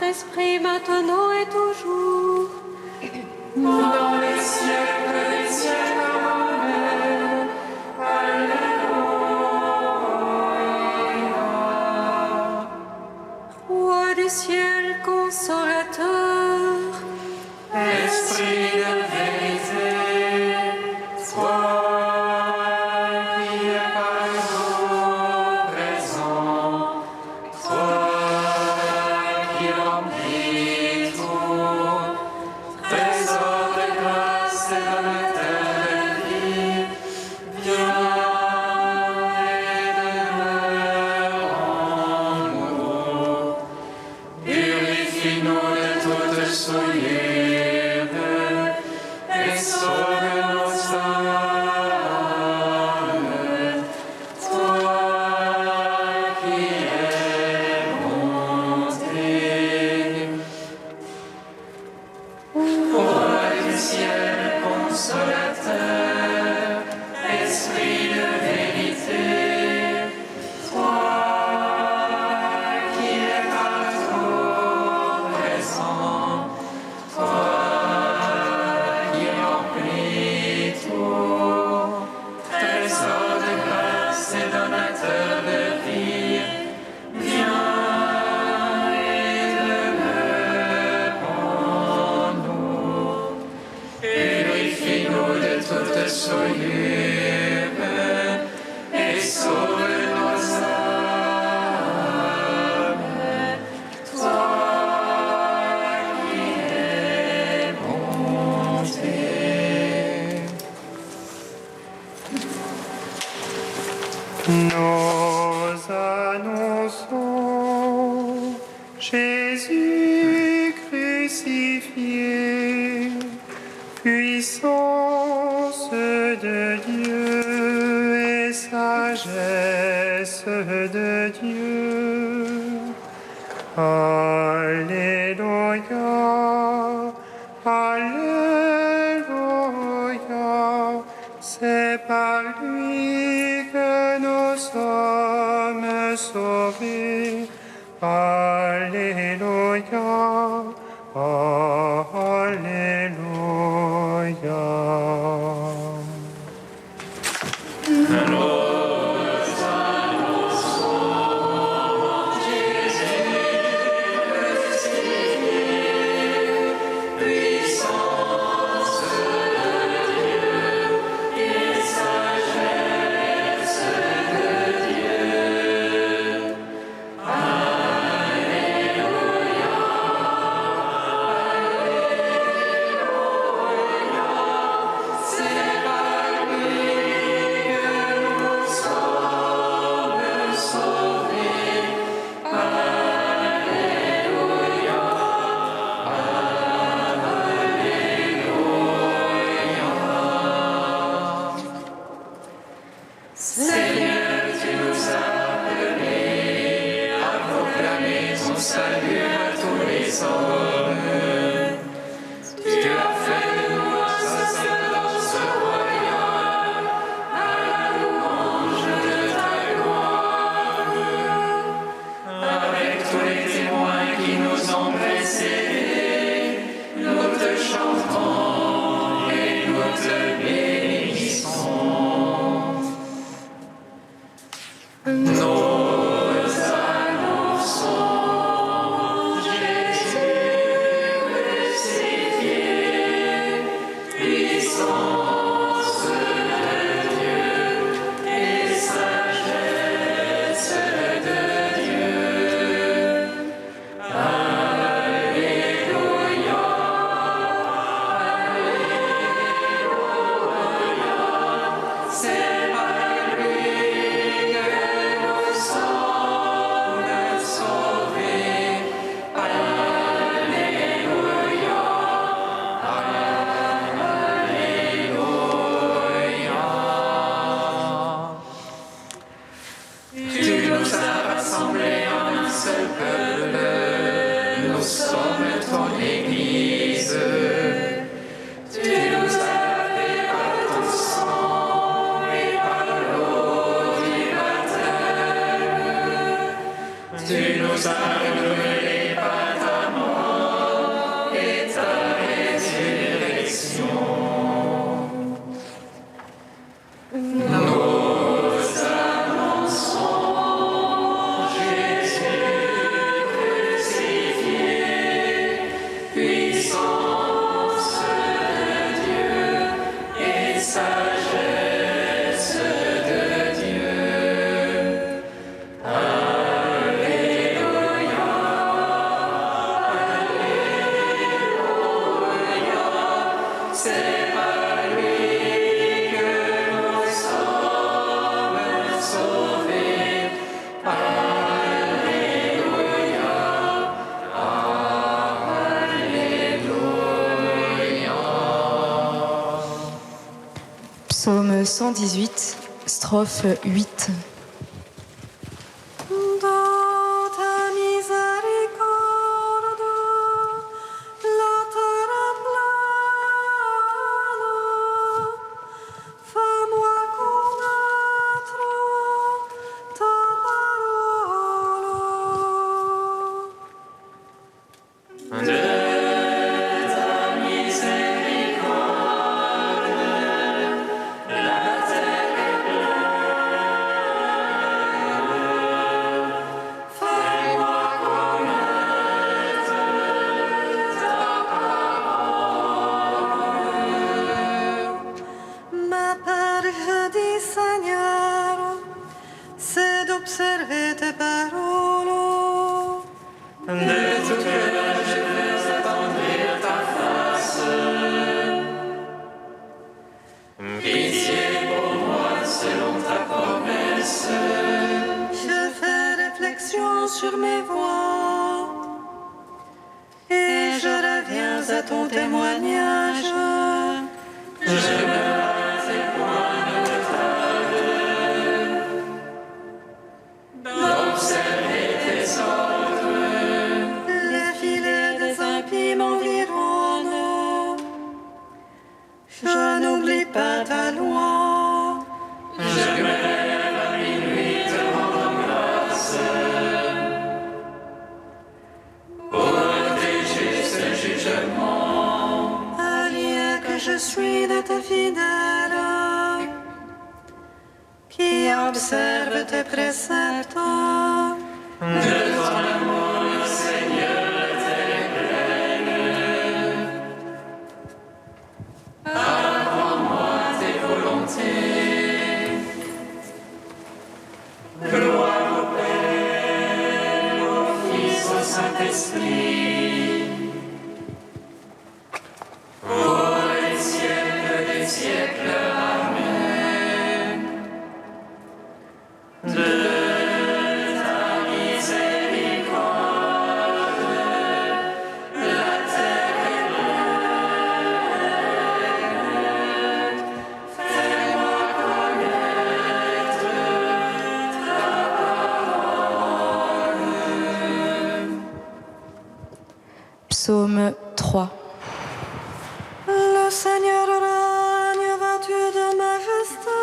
Saint-Esprit, maintenant et toujours. Dans les siècles des siècles. Amen. Alléluia. Roi du ciel, consolateur, Esprit de vérité, toi qui es partout présent, toi qui remplis tout, trésor de grâce et donateur de vie, viens et demeure en nous. Purifie-nous de toute souillure et sauve nos âmes. Toi qui es bonté. Roi du ciel, consolateur, esprit de vérité, toi qui es partout présent, toi qui remplis tout, trésor de grâce et donateur de vie, viens et demeure en nous. Purifie-nous de toute souillure et sauve nos âmes. Toi qui es bonté. Nous annonçons Jésus crucifié, puissance de Dieu et sagesse de Dieu. Alléluia, Alléluia, c'est par lui que nous sommes sauvés. Alléluia, Alléluia. Seigneur, tu nous as appelés à proclamer ton salut à tous les hommes. Tu as fait de nous un sacerdoce royal à la louange de ta gloire. Avec tous les témoins qui nous ont précédés, nous te chantons et nous te bénissons. Nous annonçons Jésus crucifié, puissance de Dieu et sagesse de Dieu. Alléluia, Alléluia, c'est par lui que nous sommes sauvés. Alléluia, Alléluia. Tu nous as rassemblés en un seul peuple, nous sommes ton Église. Tu nous as lavés par ton sang et par l'eau du baptême. Tu nous as renouvelés par ta mort. Psaume 118, strophe 8. Dans ta miséricorde, la terre est pleine. Fais-moi connaître ta parole. De ta miséricorde, la terre est pleine. Fais-moi connaître ta parole. Ma part, je dis Seigneur, c'est d'observer tes paroles. De tout cœur, je veux attendrir ta face. Pitié pour moi selon ta promesse. Je fais réflexion sur mes voies et je reviens à ton témoignage. Je me hâte et point ne retarde d'observer tes ordres. Les filets des impies m'environnent. Je n'oublie pas ta loi. Je me lève à minuit te rendre grâce pour tes justes jugements. Allié que je suis de tes fidèles qui observent tes préceptes. De ton amour, Seigneur, la terre est pleine. Apprends-moi tes volontés. Gloire au Père, au Fils, au Saint-Esprit, pour les siècles des siècles. Amen. De ta miséricorde, la terre est pleine. Fais-moi connaître ta parole. Psaume 3. Le Seigneur règne vêtu de majesté.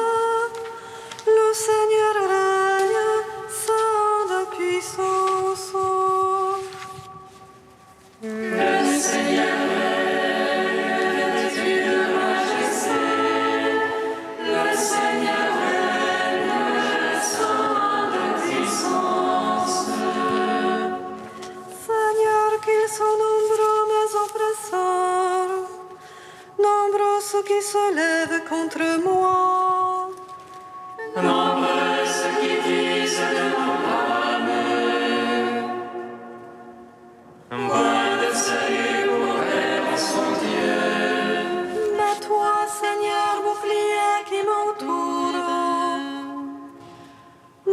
Le Seigneur règne saint de puissance. Le Seigneur règne vêtu de majesté. Le Seigneur règne saint de puissance. Seigneur, qu'ils sont nombreux mes oppresseurs, nombreux ceux qui se lèvent contre moi. Nombreux ceux qui disent de nos âmes. Point de salut pour elle en son Dieu. Mais toi, Seigneur, bouclier qui m'entoure,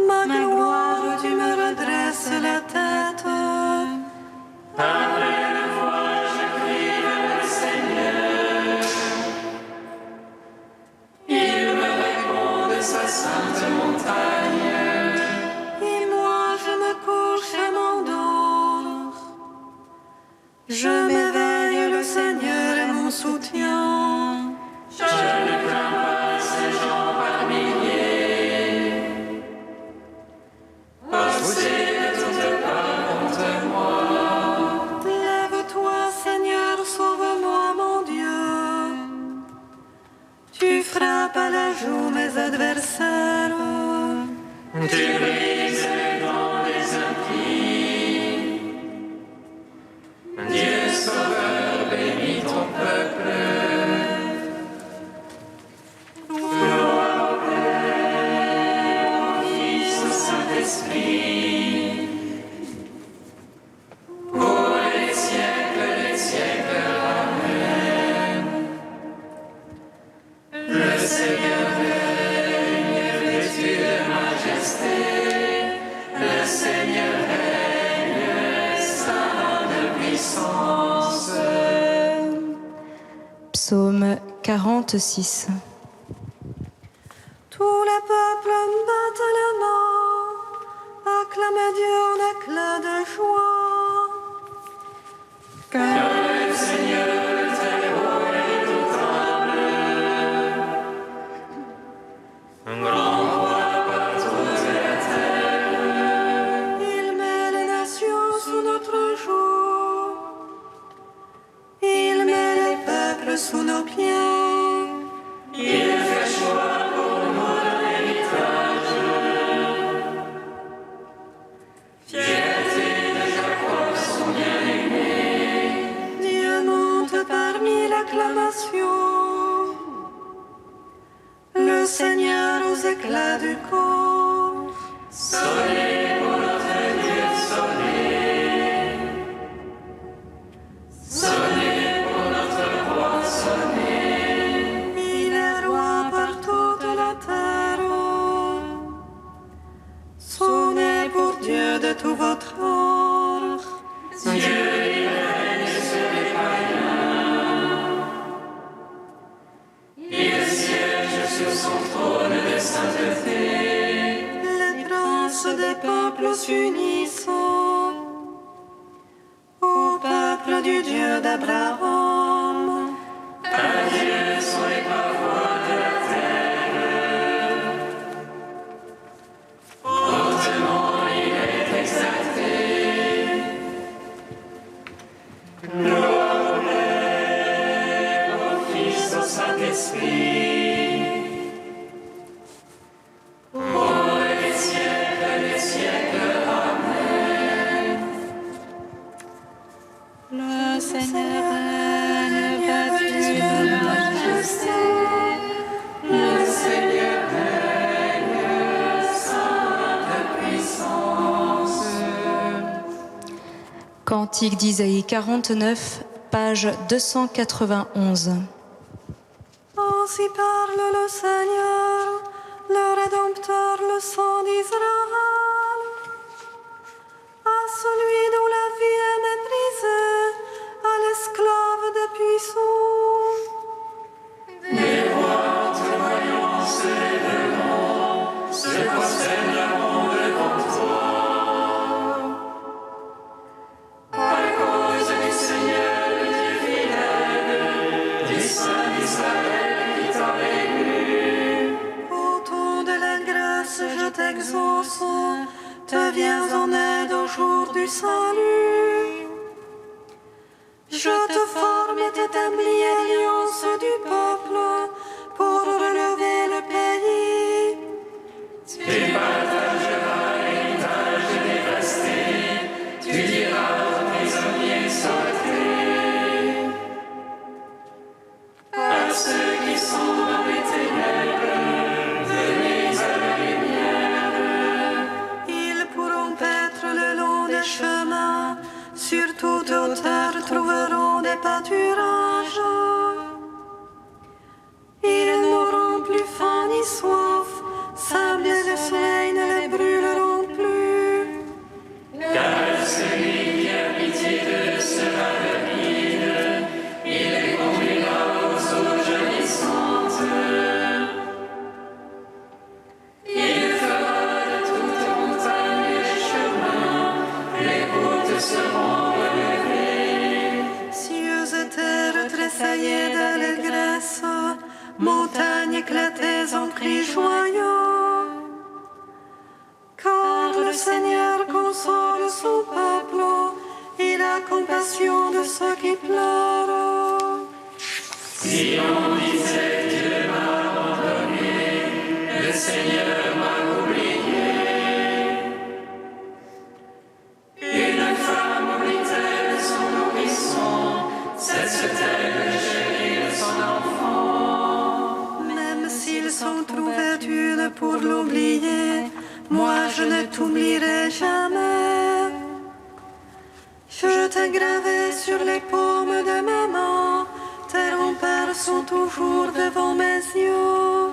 ma gloire, tu me redresses la tête. Après le voix, je crie vers le Seigneur. Il me répond de sa sainte montagne. Et moi, je me couche et m'endors. Je m'éveille, le Seigneur est mon soutien. Je ne crains pas ces gens par milliers. Postés de toutes parts contre moi. Lève-toi, Seigneur, sauve-moi, mon Dieu. Tu frappes à la joue mes adversaires. Tu brises les dents des impies. Dieu sauveur, bénis ton peuple. Gloire au Père, au Fils, au Saint-Esprit, pour les siècles des siècles. Amen. Le Seigneur règne vêtu de majesté. Le Seigneur règne saint de puissance. Psaume 46. Tous les peuples battent la main, acclamez Dieu en éclat de joie. Car le Seigneur est très haut et redoutable. Un grand roi par toute la terre. Il met les nations sous notre joug. Il met les peuples sous nos pieds. Il fait choix pour nous d'un héritage. Fierté de Jacob, son bien-aimé. Dieu monte parmi l'acclamation. Le Seigneur aux éclats du corps. Sonnez pour notre Dieu, sonnez. Sonnez pour notre roi, sonnez. Il est roi par toute la terre. Sonnez pour Dieu de tout votre or. Dieu, il règne sur les païens. Il siège sur son trône de sainteté. Les princes des peuples s'unissent au peuple du Dieu d'Abraham. À Dieu sont les parois de la terre. Hautement il est exalté. Gloire au Fils, au Saint-Esprit. Pour les siècles des siècles. Amen. Le Seigneur règne vêtu de majesté. Le Seigneur règne, saint de puissance. Cantique d'Isaïe 49, page 291. Ainsi parle le Seigneur, le Rédempteur, le Saint d'Israël. À celui dont la vie est méprisée, à l'esclave des puissants. Les rois en te voyant se lèveront, se prosterneront devant toi. À cause du Seigneur, le Dieu fidèle, du Saint d'Israël qui t'a élu. Au ton de la grâce, je t'exauce, te viens en aide au jour du salut. Je te forme et t'établis alliance du peuple pour relever le pays. Tu partageras l'héritage dévasté, tu diras aux prisonniers sautés. À ceux qui sont dans les ténèbres, venez à la lumière. Ils pourront paître le long des chemins, sur toute hauteur trouveront des pâturages. Ils n'auront plus faim ni soif, sable et le soleil ne les brûleront plus. Car celui qui a pitié d'eux sera vide, il les conduira aux eaux jaillissantes. Il fera de toute montagne des chemins, les routes seront relevées. Cieux et terre tressaillés d'allégresse, montagnes éclatées en cris joyeux. Car le Seigneur console son peuple, il a compassion de ceux qui pleurent. Si on disait Dieu m'a abandonné, le Seigneur m'a oublié. Une femme oublie-t-elle son nourrisson, cesse-t-elle de chérir son enfant? Même s'ils sont trouvés d'une pour l'oublier, moi je ne t'oublierai jamais. Je t'ai gravé sur les paumes de mes mains, tes remparts sont toujours devant mes yeux.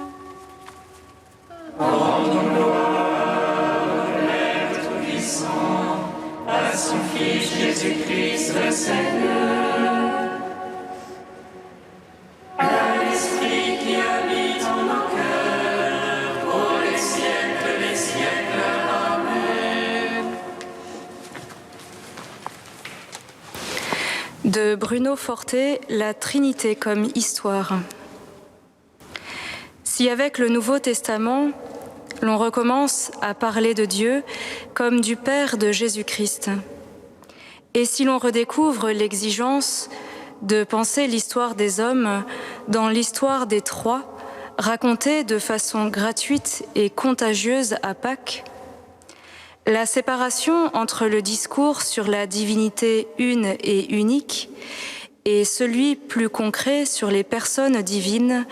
Rendons gloire, Père Tout-Puissant, à son Fils Jésus-Christ le Seigneur. À l'Esprit qui habite en nos cœurs, De Bruno Forté, La Trinité comme histoire. Si avec le Nouveau Testament, l'on recommence à parler de Dieu comme du Père de Jésus-Christ, et si l'on redécouvre l'exigence de penser l'histoire des hommes dans l'histoire des trois, racontée de façon gratuite et contagieuse à Pâques, la séparation entre le discours sur la divinité une et unique et celui plus concret sur les personnes divines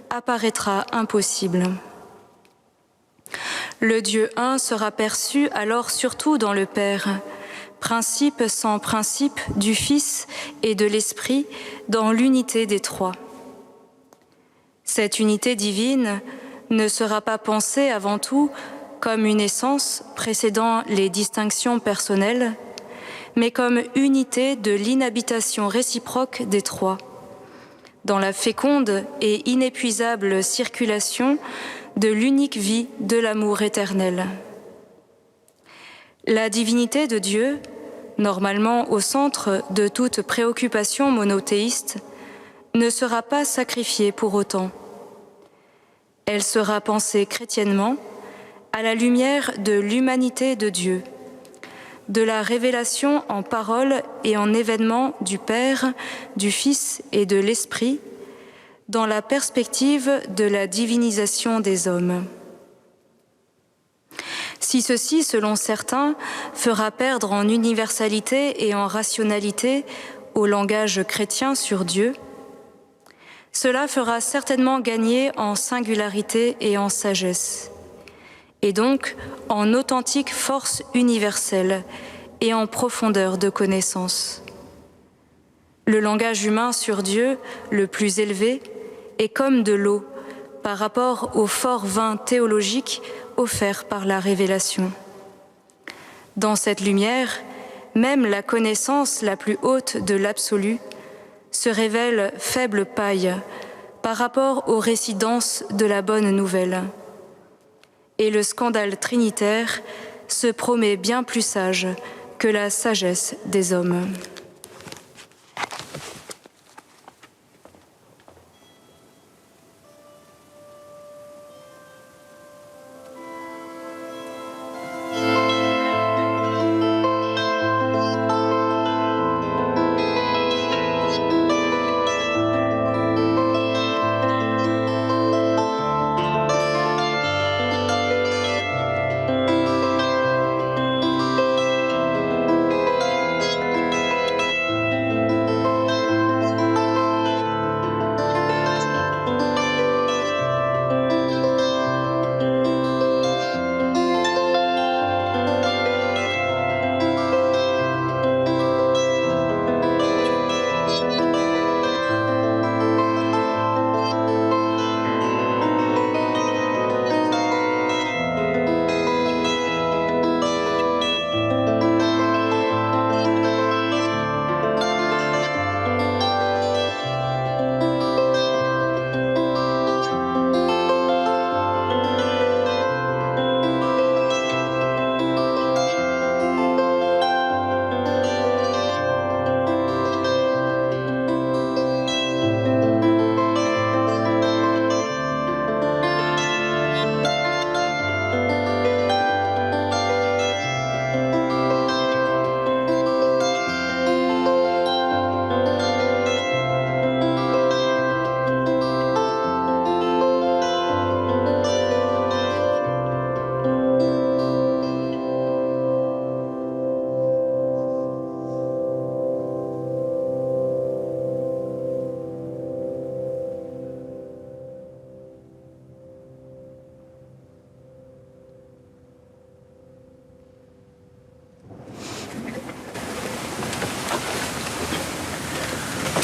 apparaîtra impossible. Le Dieu un sera perçu alors surtout dans le Père, principe sans principe du Fils et de l'Esprit dans l'unité des trois. Cette unité divine ne sera pas pensée avant tout comme une essence précédant les distinctions personnelles, mais comme unité de l'inhabitation réciproque des trois, dans la féconde et inépuisable circulation de l'unique vie de l'amour éternel. La divinité de Dieu, normalement au centre de toute préoccupation monothéiste, ne sera pas sacrifiée pour autant. Elle sera pensée chrétiennement à la lumière de l'humanité de Dieu, de la révélation en parole et en événement du Père, du Fils et de l'Esprit, dans la perspective de la divinisation des hommes. Si ceci, selon certains, fera perdre en universalité et en rationalité au langage chrétien sur Dieu, cela fera certainement gagner en singularité et en sagesse, et donc en authentique force universelle et en profondeur de connaissance. Le langage humain sur Dieu, le plus élevé, est comme de l'eau par rapport au fort vin théologique offert par la révélation. Dans cette lumière, même la connaissance la plus haute de l'absolu se révèle faible paille par rapport aux récits denses de la bonne nouvelle. Et le scandale trinitaire se promet bien plus sage que la sagesse des hommes.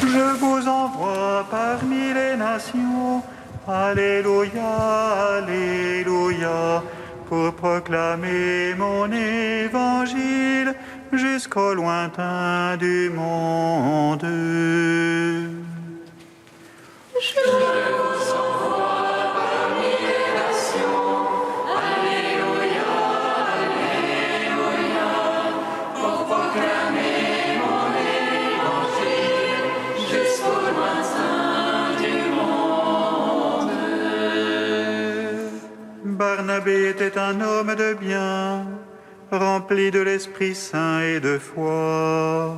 Je vous envoie parmi les nations, Alléluia, Alléluia, pour proclamer mon évangile jusqu'au lointain du monde. Je vous envoie parmi les nations, Alléluia, Alléluia, pour proclamer mon évangile Barnabé était un homme de bien, rempli de l'Esprit Saint et de foi.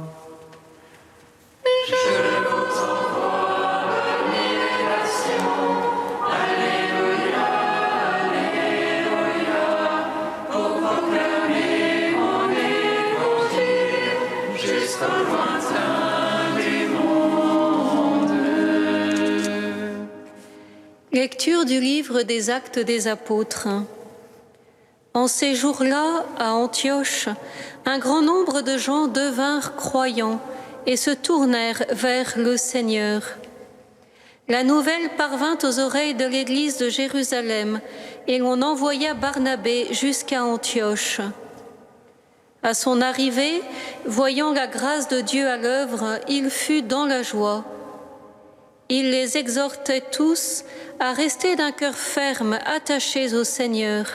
Lecture du livre des Actes des Apôtres. En ces jours-là, à Antioche, un grand nombre de gens devinrent croyants et se tournèrent vers le Seigneur. La nouvelle parvint aux oreilles de l'Église de Jérusalem et l'on envoya Barnabé jusqu'à Antioche. À son arrivée, voyant la grâce de Dieu à l'œuvre, il fut dans la joie. Il les exhortait tous à rester d'un cœur ferme, attachés au Seigneur.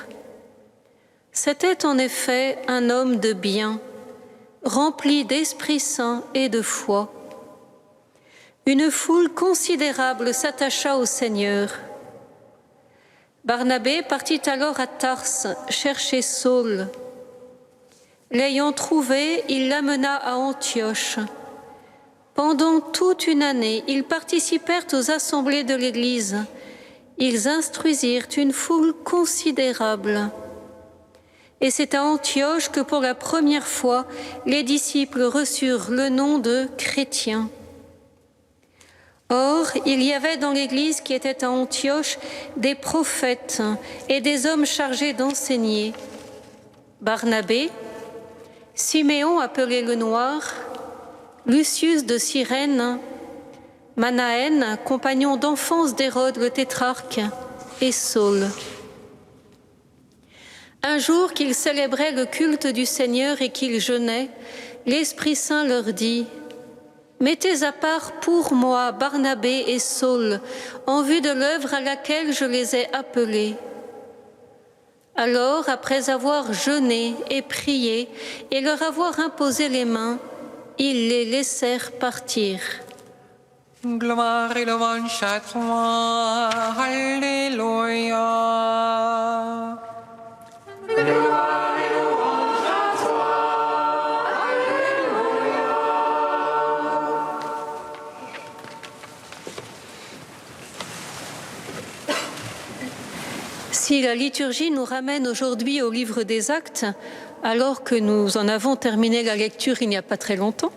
C'était en effet un homme de bien, rempli d'Esprit Saint et de foi. Une foule considérable s'attacha au Seigneur. Barnabé partit alors à Tarse chercher Saul. L'ayant trouvé, il l'amena à Antioche. Pendant toute une année, ils participèrent aux assemblées de l'Église. Ils instruisirent une foule considérable. Et c'est à Antioche que pour la première fois, les disciples reçurent le nom de chrétiens. Or, il y avait dans l'Église qui était à Antioche des prophètes et des hommes chargés d'enseigner. Barnabé, Siméon appelé le Noir, Lucius de Cyrène, Manaën, compagnon d'enfance d'Hérode le tétrarque, et Saul. Un jour qu'ils célébraient le culte du Seigneur et qu'ils jeûnaient, l'Esprit Saint leur dit « Mettez à part pour moi Barnabé et Saul, en vue de l'œuvre à laquelle je les ai appelés. » Alors, après avoir jeûné et prié et leur avoir imposé les mains, ils les laissèrent partir. Gloire et louange à toi, Alléluia. Gloire et louange à toi, Alléluia. Si la liturgie nous ramène aujourd'hui au livre des Actes, alors que nous en avons terminé la lecture il n'y a pas très longtemps,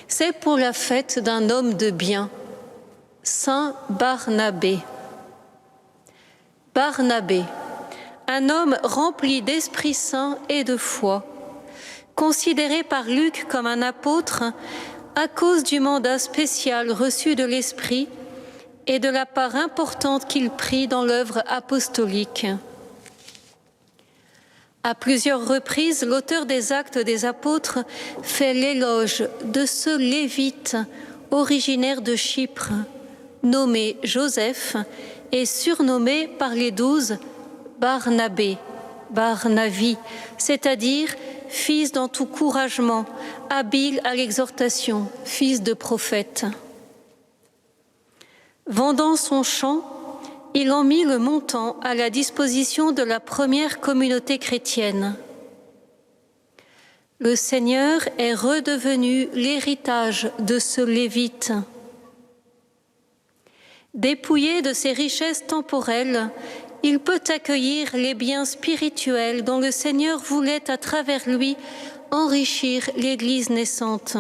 c'est pour la fête d'un homme de bien, Saint Barnabé. Barnabé, un homme rempli d'Esprit Saint et de foi, considéré par Luc comme un apôtre à cause du mandat spécial reçu de l'Esprit et de la part importante qu'il prit dans l'œuvre apostolique. À plusieurs reprises, l'auteur des Actes des Apôtres fait l'éloge de ce Lévite originaire de Chypre, nommé Joseph et surnommé par les 12 Barnabé, Barnavi, c'est-à-dire fils d'encouragement, habile à l'exhortation, fils de prophète. Vendant son champ, il en mit le montant à la disposition de la première communauté chrétienne. Le Seigneur est redevenu l'héritage de ce Lévite. Dépouillé de ses richesses temporelles, il peut accueillir les biens spirituels dont le Seigneur voulait à travers lui enrichir l'Église naissante.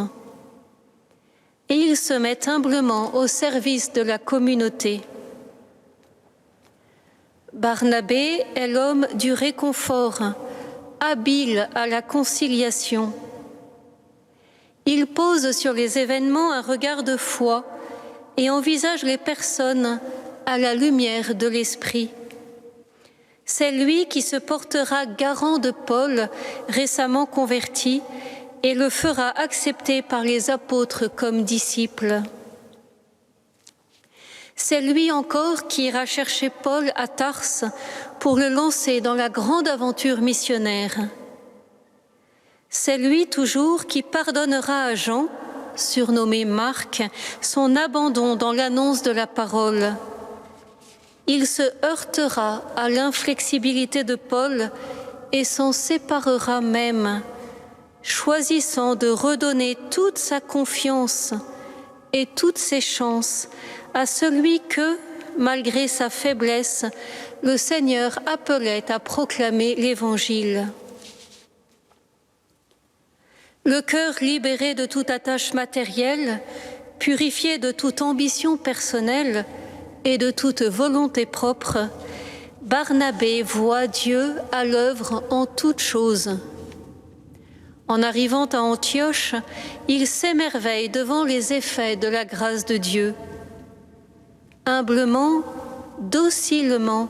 Et il se met humblement au service de la communauté. Barnabé est l'homme du réconfort, habile à la conciliation. Il pose sur les événements un regard de foi et envisage les personnes à la lumière de l'Esprit. C'est lui qui se portera garant de Paul, récemment converti, et le fera accepter par les apôtres comme disciple. C'est lui encore qui ira chercher Paul à Tarse pour le lancer dans la grande aventure missionnaire. C'est lui toujours qui pardonnera à Jean, surnommé Marc, son abandon dans l'annonce de la parole. il se heurtera à l'inflexibilité de Paul et s'en séparera même, choisissant de redonner toute sa confiance et toutes ses chances à celui que, malgré sa faiblesse, le Seigneur appelait à proclamer l'Évangile. Le cœur libéré de toute attache matérielle, purifié de toute ambition personnelle et de toute volonté propre, Barnabé voit Dieu à l'œuvre en toutes choses. En arrivant à Antioche, il s'émerveille devant les effets de la grâce de Dieu. Humblement, docilement,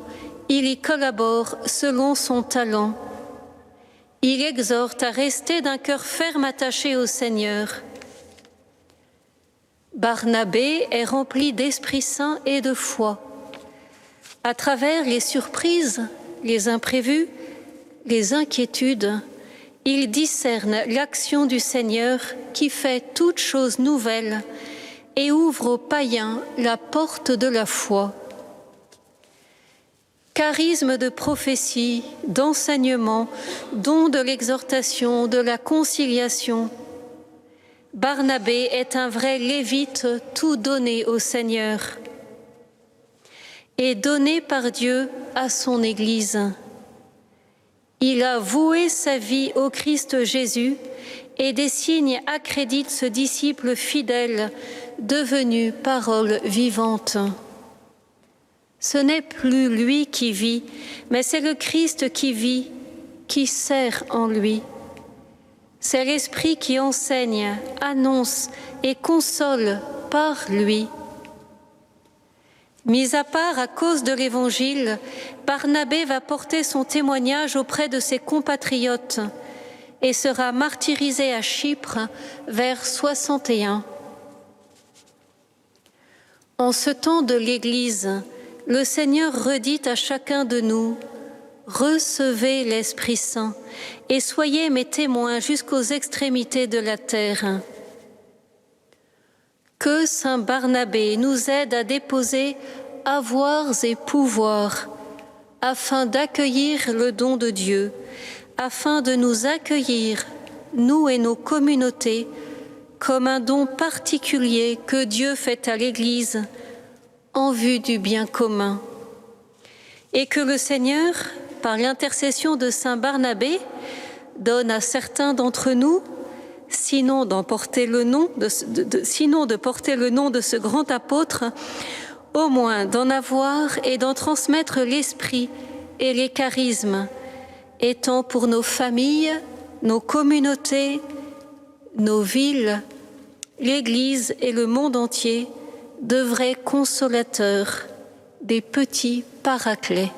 il y collabore selon son talent. Il exhorte à rester d'un cœur ferme attaché au Seigneur. Barnabé est rempli d'Esprit Saint et de foi. À travers les surprises, les imprévus, les inquiétudes, il discerne l'action du Seigneur qui fait toutes choses nouvelles et ouvre aux païens la porte de la foi. Charisme de prophétie, d'enseignement, don de l'exhortation, de la conciliation, Barnabé est un vrai lévite tout donné au Seigneur et donné par Dieu à son Église. Il a voué sa vie au Christ Jésus et des signes accréditent ce disciple fidèle devenu parole vivante. Ce n'est plus lui qui vit, mais c'est le Christ qui vit, qui sert en lui. C'est l'Esprit qui enseigne, annonce et console par lui. Mis à part à cause de l'Évangile, Barnabé va porter son témoignage auprès de ses compatriotes et sera martyrisé à Chypre vers 61. En ce temps de l'Église, le Seigneur redit à chacun de nous: recevez l'Esprit Saint et soyez mes témoins jusqu'aux extrémités de la terre. Que Saint Barnabé nous aide à déposer avoirs et pouvoirs afin d'accueillir le don de Dieu, afin de nous accueillir, nous et nos communautés, comme un don particulier que Dieu fait à l'Église en vue du bien commun. Et que le Seigneur, par l'intercession de Saint Barnabé, donne à certains d'entre nous, sinon de porter le nom de ce grand apôtre, au moins d'en avoir et d'en transmettre l'esprit et les charismes, étant pour nos familles, nos communautés, nos villes, l'Église et le monde entier de vrais consolateurs, des petits paraclets.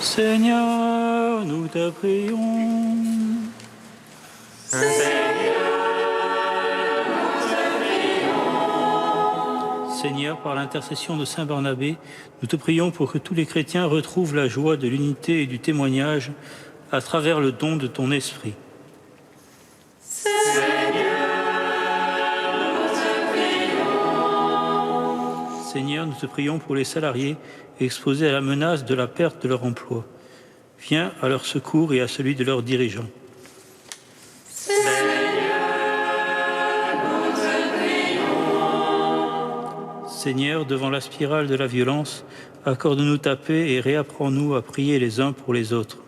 Seigneur, nous te prions. Seigneur, par l'intercession de Saint Barnabé, nous te prions pour que tous les chrétiens retrouvent la joie de l'unité et du témoignage à travers le don de ton esprit. Seigneur, nous te prions pour les salariés exposés à la menace de la perte de leur emploi. Viens à leur secours et à celui de leurs dirigeants. Seigneur, devant la spirale de la violence, accorde-nous ta paix et réapprends-nous à prier les uns pour les autres.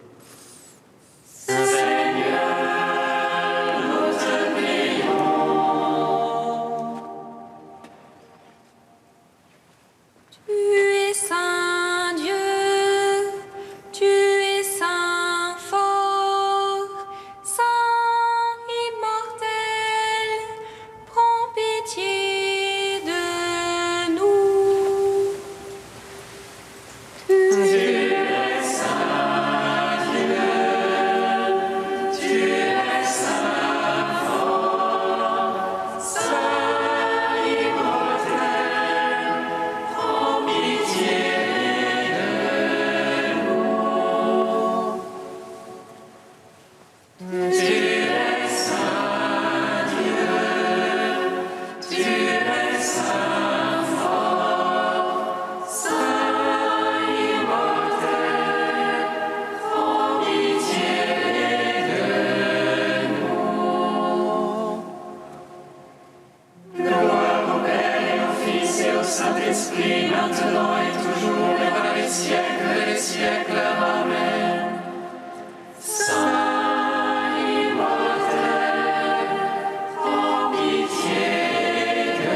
Saint-Esprit, maintenant et toujours et dans les siècles des siècles. Amen. Saint immortel, prends pitié de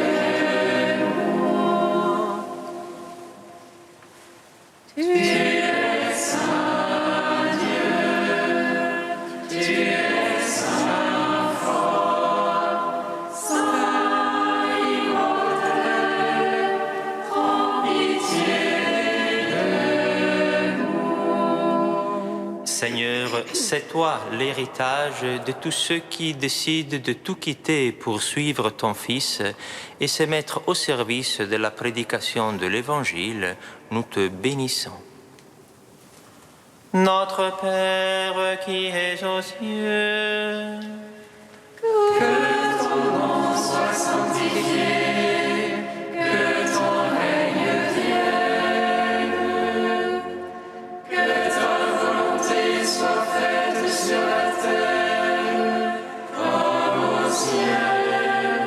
nous. Tu es Saint Dieu, tu es Saint fort, Saint immortel, prends pitié de nous. Seigneur, c'est toi l'héritage de tous ceux qui décident de tout quitter pour suivre ton Fils et se mettre au service de la prédication de l'Évangile. Nous te bénissons. Notre Père qui es aux cieux, Que ton nom soit sanctifié, que ton règne vienne, que ta volonté soit faite sur la terre comme au ciel.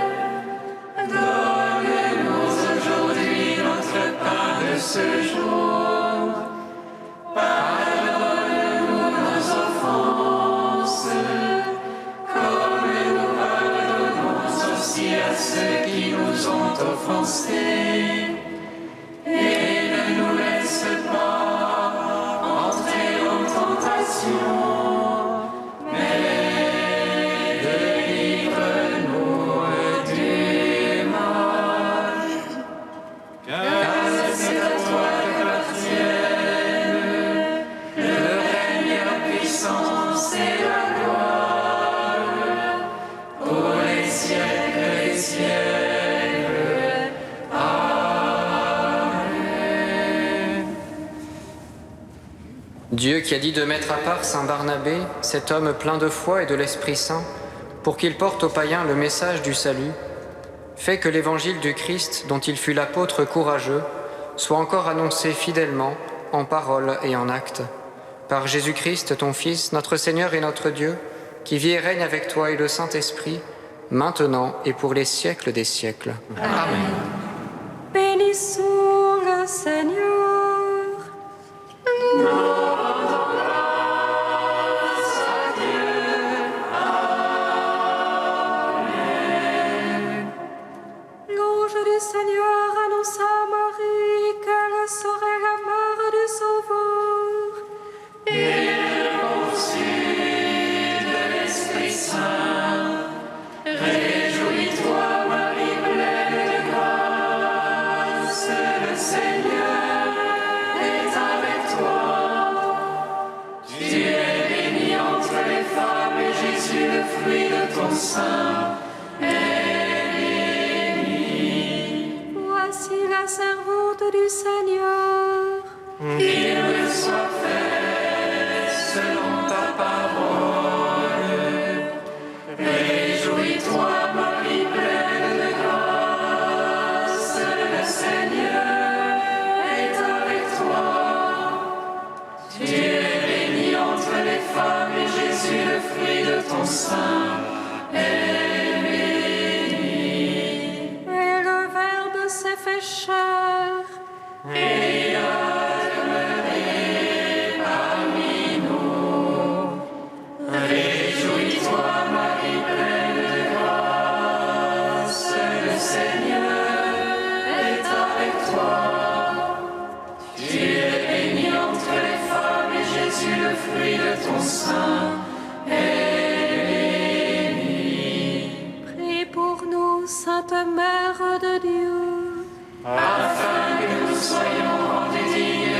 Donne-nous aujourd'hui notre pain de ce jour. Pardonne-nous nos offenses, comme nous pardonnons aussi à ceux qui nous ont offensés. Et ne nous laisse pas entrer en tentation, mais délivre-nous du mal. Car c'est à toi qu'appartiennent le règne, la puissance et la gloire pour les siècles des siècles. Amen. Dieu qui a dit de mettre à part Saint Barnabé, cet homme plein de foi et de l'Esprit Saint, pour qu'il porte aux païens le message du salut, fait que l'évangile du Christ, dont il fut l'apôtre courageux, soit encore annoncé fidèlement, en parole et en acte, par Jésus-Christ, ton Fils, notre Seigneur et notre Dieu, qui vit et règne avec toi et le Saint-Esprit, maintenant et pour les siècles des siècles. Amen. Bénissons le Seigneur. L'ange du Seigneur annonça à Marie qu'elle serait la mère du Sauveur. Et elle conçut de l'Esprit Saint. Réjouis-toi, Marie pleine de grâce, le Seigneur sein est bénie. Voici la servante du Seigneur. Qu'il me soit fait selon ta parole. Réjouis-toi, Marie pleine de grâce, le Seigneur est avec toi. Tu es bénie entre les femmes et Jésus, le fruit de ton sein, est béni. Et le Verbe s'est fait chair. Et a demeuré parmi nous. Réjouis-toi, Marie pleine de grâce, le Seigneur est avec toi. Tu es bénie entre les femmes et Jésus, le fruit de ton sein, est